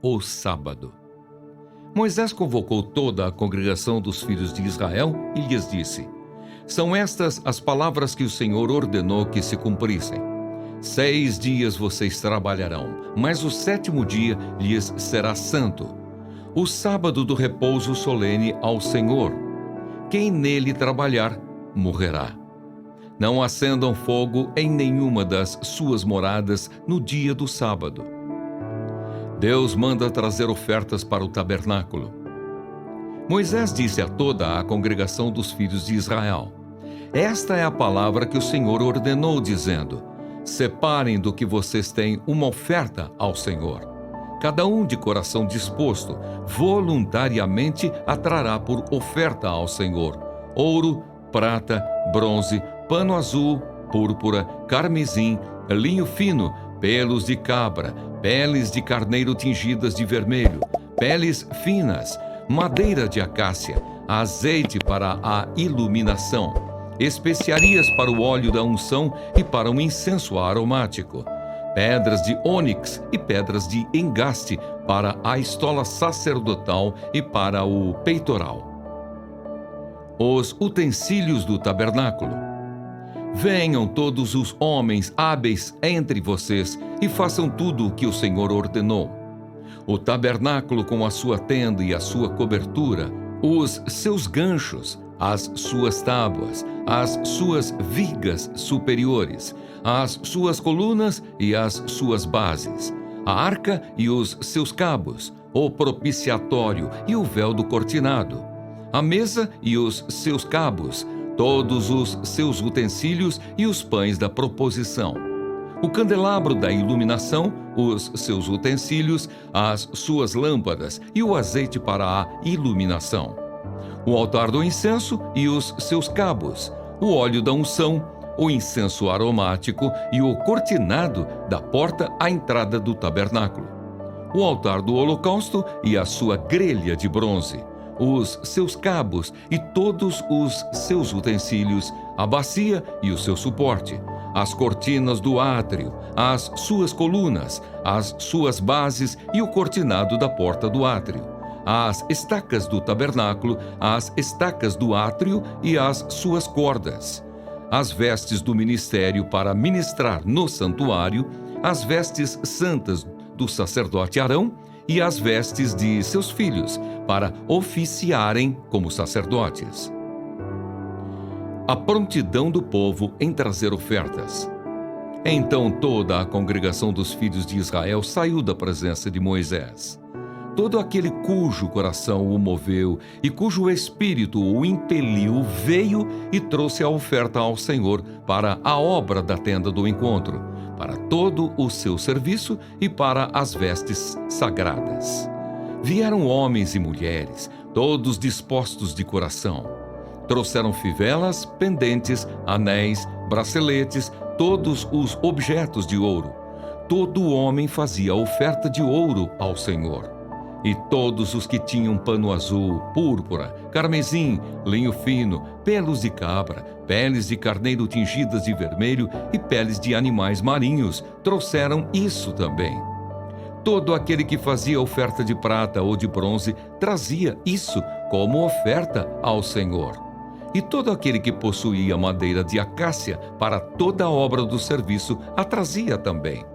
o sábado. Moisés convocou toda a congregação dos filhos de Israel e lhes disse: São estas as palavras que o Senhor ordenou que se cumprissem. 6 dias vocês trabalharão, mas o 7º dia lhes será santo, o sábado do repouso solene ao Senhor. Quem nele trabalhar, morrerá. Não acendam fogo em nenhuma das suas moradas no dia do sábado. Deus manda trazer ofertas para o tabernáculo. Moisés disse a toda a congregação dos filhos de Israel: Esta é a palavra que o Senhor ordenou, dizendo: Separem do que vocês têm uma oferta ao Senhor. Cada um de coração disposto, voluntariamente a trará por oferta ao Senhor: ouro, prata, bronze, pano azul, púrpura, carmesim, linho fino, pelos de cabra, peles de carneiro tingidas de vermelho, peles finas, madeira de acácia, azeite para a iluminação, especiarias para o óleo da unção e para o incenso aromático, pedras de ônix e pedras de engaste para a estola sacerdotal e para o peitoral. Os utensílios do tabernáculo. Venham todos os homens hábeis entre vocês e façam tudo o que o Senhor ordenou. O tabernáculo com a sua tenda e a sua cobertura, os seus ganchos, as suas tábuas, as suas vigas superiores, as suas colunas e as suas bases, a arca e os seus cabos, o propiciatório e o véu do cortinado, a mesa e os seus cabos, todos os seus utensílios e os pães da proposição, o candelabro da iluminação, os seus utensílios, as suas lâmpadas e o azeite para a iluminação, o altar do incenso e os seus cabos, o óleo da unção, o incenso aromático e o cortinado da porta à entrada do tabernáculo, o altar do holocausto e a sua grelha de bronze, os seus cabos e todos os seus utensílios, a bacia e o seu suporte, as cortinas do átrio, as suas colunas, as suas bases e o cortinado da porta do átrio, as estacas do tabernáculo, as estacas do átrio e as suas cordas, as vestes do ministério para ministrar no santuário, as vestes santas do sacerdote Arão e as vestes de seus filhos, para oficiarem como sacerdotes. A prontidão do povo em trazer ofertas. Então toda a congregação dos filhos de Israel saiu da presença de Moisés. Todo aquele cujo coração o moveu e cujo espírito o impeliu veio e trouxe a oferta ao Senhor para a obra da tenda do encontro, para todo o seu serviço e para as vestes sagradas. Vieram homens e mulheres, todos dispostos de coração. Trouxeram fivelas, pendentes, anéis, braceletes, todos os objetos de ouro. Todo homem fazia oferta de ouro ao Senhor. E todos os que tinham pano azul, púrpura, carmesim, linho fino, pelos de cabra, peles de carneiro tingidas de vermelho e peles de animais marinhos, trouxeram isso também. Todo aquele que fazia oferta de prata ou de bronze trazia isso como oferta ao Senhor. E todo aquele que possuía madeira de acácia para toda a obra do serviço a trazia também.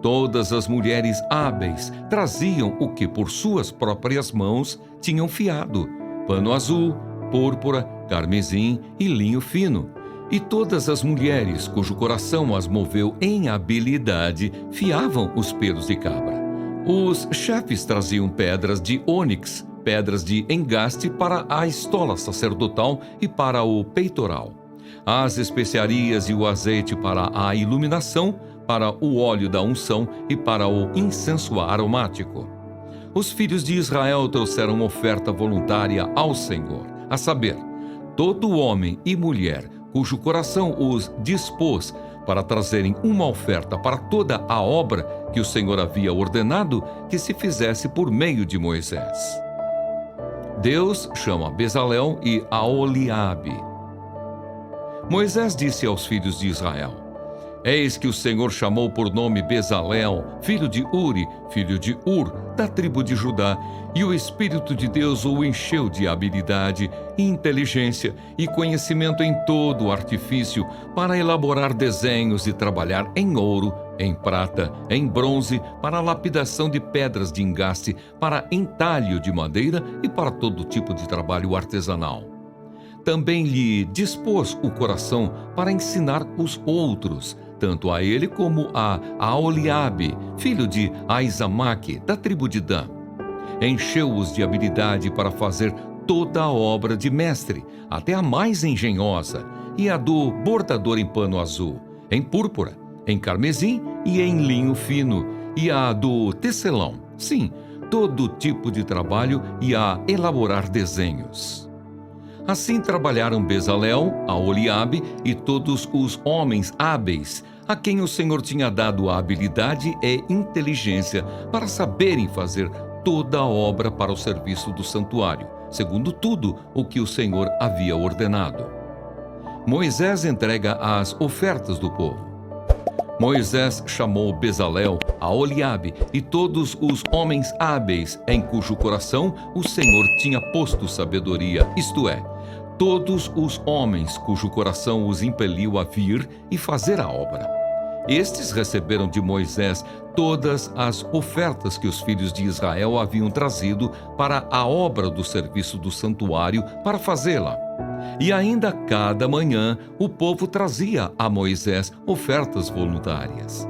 Todas as mulheres hábeis traziam o que por suas próprias mãos tinham fiado: pano azul, púrpura, carmesim e linho fino. E todas as mulheres cujo coração as moveu em habilidade fiavam os pelos de cabra. Os chefes traziam pedras de ônix, pedras de engaste para a estola sacerdotal e para o peitoral, as especiarias e o azeite para a iluminação, para o óleo da unção e para o incenso aromático. Os filhos de Israel trouxeram oferta voluntária ao Senhor, a saber, todo homem e mulher cujo coração os dispôs para trazerem uma oferta para toda a obra que o Senhor havia ordenado que se fizesse por meio de Moisés. Deus chama Bezalel e Aholiabe. Moisés disse aos filhos de Israel: Eis que o Senhor chamou por nome Bezalel, filho de Uri, filho de Ur, da tribo de Judá, e o Espírito de Deus o encheu de habilidade, inteligência e conhecimento em todo o artifício para elaborar desenhos e trabalhar em ouro, em prata, em bronze, para a lapidação de pedras de engaste, para entalho de madeira e para todo tipo de trabalho artesanal. Também lhe dispôs o coração para ensinar os outros, tanto a ele como a Aholiabe, filho de Aizamaque, da tribo de Dan. Encheu-os de habilidade para fazer toda a obra de mestre, até a mais engenhosa, e a do bordador em pano azul, em púrpura, em carmesim e em linho fino, e a do tecelão, sim, todo tipo de trabalho e a elaborar desenhos. Assim trabalharam Bezalel, Aholiabe e todos os homens hábeis, a quem o Senhor tinha dado a habilidade e inteligência para saberem fazer toda a obra para o serviço do santuário, segundo tudo o que o Senhor havia ordenado. Moisés entrega as ofertas do povo. Moisés chamou Bezalel, Aholiabe e todos os homens hábeis, em cujo coração o Senhor tinha posto sabedoria, isto é, todos os homens cujo coração os impeliu a vir e fazer a obra. Estes receberam de Moisés todas as ofertas que os filhos de Israel haviam trazido para a obra do serviço do santuário para fazê-la. E ainda cada manhã o povo trazia a Moisés ofertas voluntárias.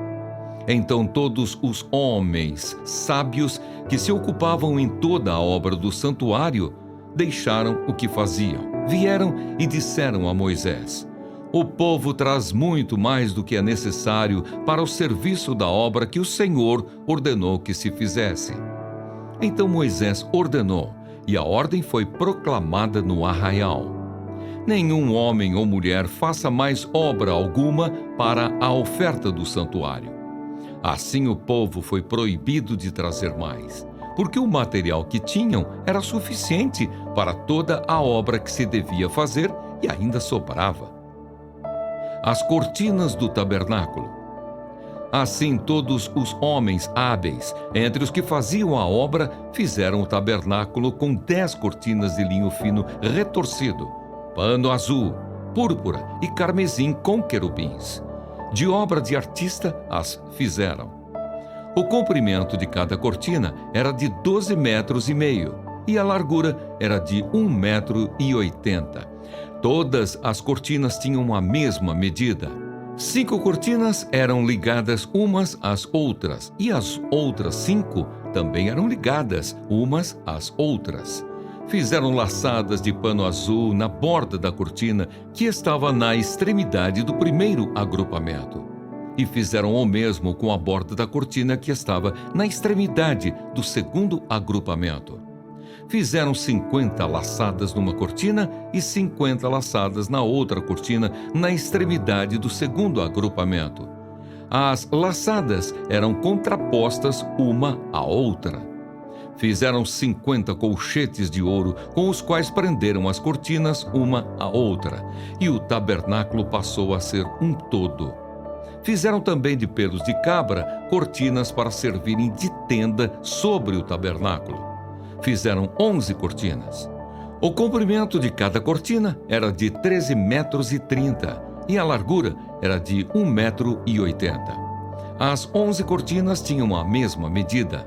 Então todos os homens sábios que se ocupavam em toda a obra do santuário deixaram o que faziam, vieram e disseram a Moisés: o povo traz muito mais do que é necessário para o serviço da obra que o Senhor ordenou que se fizesse. Então Moisés ordenou, e a ordem foi proclamada no arraial: nenhum homem ou mulher faça mais obra alguma para a oferta do santuário. Assim o povo foi proibido de trazer mais, porque o material que tinham era suficiente para toda a obra que se devia fazer e ainda sobrava. As cortinas do tabernáculo. Assim todos os homens hábeis, entre os que faziam a obra, fizeram o tabernáculo com 10 cortinas de linho fino retorcido, pano azul, púrpura e carmesim com querubins. De obra de artista as fizeram. O comprimento de cada cortina era de 12 metros e meio, e a largura era de 1,80 m. Todas as cortinas tinham a mesma medida. 5 cortinas eram ligadas umas às outras, e as outras 5 também eram ligadas umas às outras. Fizeram laçadas de pano azul na borda da cortina que estava na extremidade do primeiro agrupamento. E fizeram o mesmo com a borda da cortina que estava na extremidade do segundo agrupamento. Fizeram 50 laçadas numa cortina e 50 laçadas na outra cortina, na extremidade do segundo agrupamento. As laçadas eram contrapostas uma à outra. Fizeram 50 colchetes de ouro, com os quais prenderam as cortinas uma à outra, e o tabernáculo passou a ser um todo. Fizeram também de pelos de cabra cortinas para servirem de tenda sobre o tabernáculo. Fizeram 11 cortinas. O comprimento de cada cortina era de 13,30 metros e a largura era de 1,80 m. As 11 cortinas tinham a mesma medida.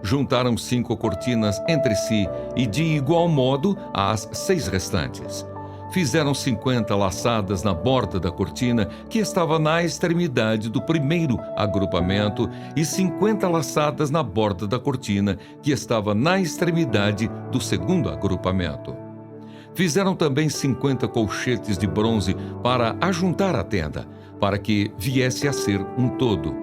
Juntaram 5 cortinas entre si e, de igual modo, as 6 restantes. Fizeram 50 laçadas na borda da cortina, que estava na extremidade do primeiro agrupamento, e 50 laçadas na borda da cortina, que estava na extremidade do segundo agrupamento. Fizeram também 50 colchetes de bronze para ajuntar a tenda, para que viesse a ser um todo.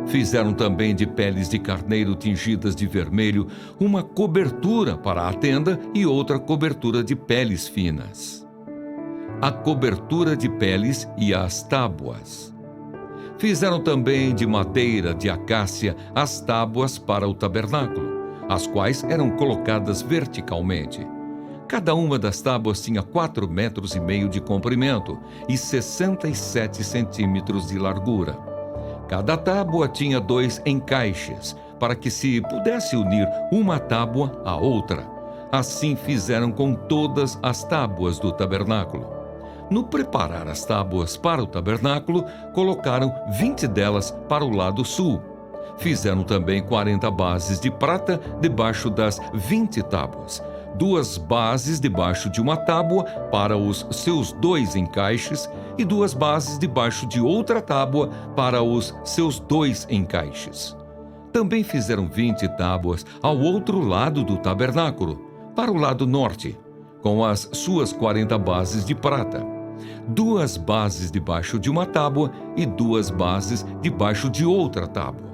Fizeram também de peles de carneiro tingidas de vermelho uma cobertura para a tenda e outra cobertura de peles finas. A cobertura de peles e as tábuas. Fizeram também de madeira de acácia as tábuas para o tabernáculo, as quais eram colocadas verticalmente. Cada uma das tábuas tinha 4,5 metros de comprimento e 67 centímetros de largura. Cada tábua tinha 2 encaixes, para que se pudesse unir uma tábua à outra. Assim fizeram com todas as tábuas do tabernáculo. No preparar as tábuas para o tabernáculo, colocaram 20 delas para o lado sul. Fizeram também 40 bases de prata debaixo das 20 tábuas, 2 bases debaixo de uma tábua para os seus 2 encaixes e 2 bases debaixo de outra tábua para os seus 2 encaixes. Também fizeram 20 tábuas ao outro lado do tabernáculo, para o lado norte, com as suas 40 bases de prata. 2 bases debaixo de uma tábua e 2 bases debaixo de outra tábua.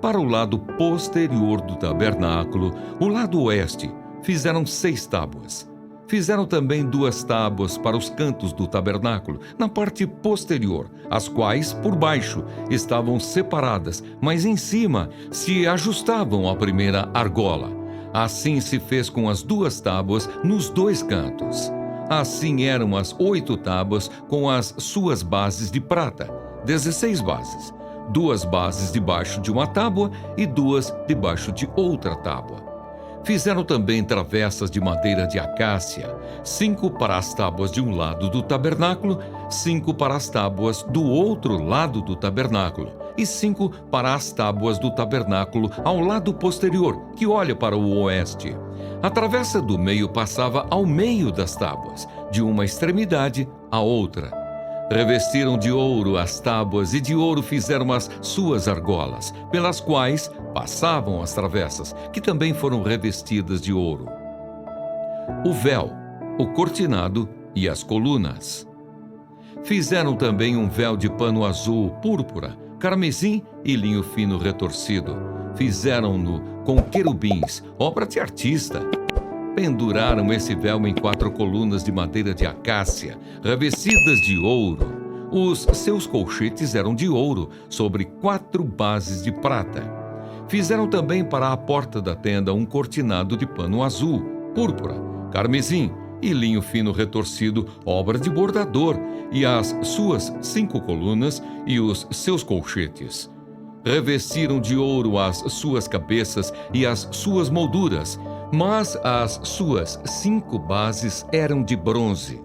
Para o lado posterior do tabernáculo, o lado oeste, fizeram 6 tábuas. Fizeram também 2 tábuas para os cantos do tabernáculo, na parte posterior, as quais, por baixo, estavam separadas, mas em cima se ajustavam à primeira argola. Assim se fez com as 2 tábuas nos 2 cantos. Assim eram as 8 tábuas com as suas bases de prata, 16 bases. 2 bases debaixo de uma tábua e 2 debaixo de outra tábua. Fizeram também travessas de madeira de acácia, 5 para as tábuas de um lado do tabernáculo, 5 para as tábuas do outro lado do tabernáculo, e 5 para as tábuas do tabernáculo ao lado posterior, que olha para o oeste. A travessa do meio passava ao meio das tábuas, de uma extremidade à outra. Revestiram de ouro as tábuas e de ouro fizeram as suas argolas, pelas quais passavam as travessas, que também foram revestidas de ouro. O véu, o cortinado e as colunas. Fizeram também um véu de pano azul, púrpura, carmesim e linho fino retorcido. Fizeram-no com querubins, obra de artista. Penduraram esse véu em 4 colunas de madeira de acácia, revestidas de ouro. Os seus colchetes eram de ouro, sobre 4 bases de prata. Fizeram também para a porta da tenda um cortinado de pano azul, púrpura, carmesim e linho fino retorcido, obra de bordador, e as suas 5 colunas e os seus colchetes. Revestiram de ouro as suas cabeças e as suas molduras, mas as suas 5 bases eram de bronze.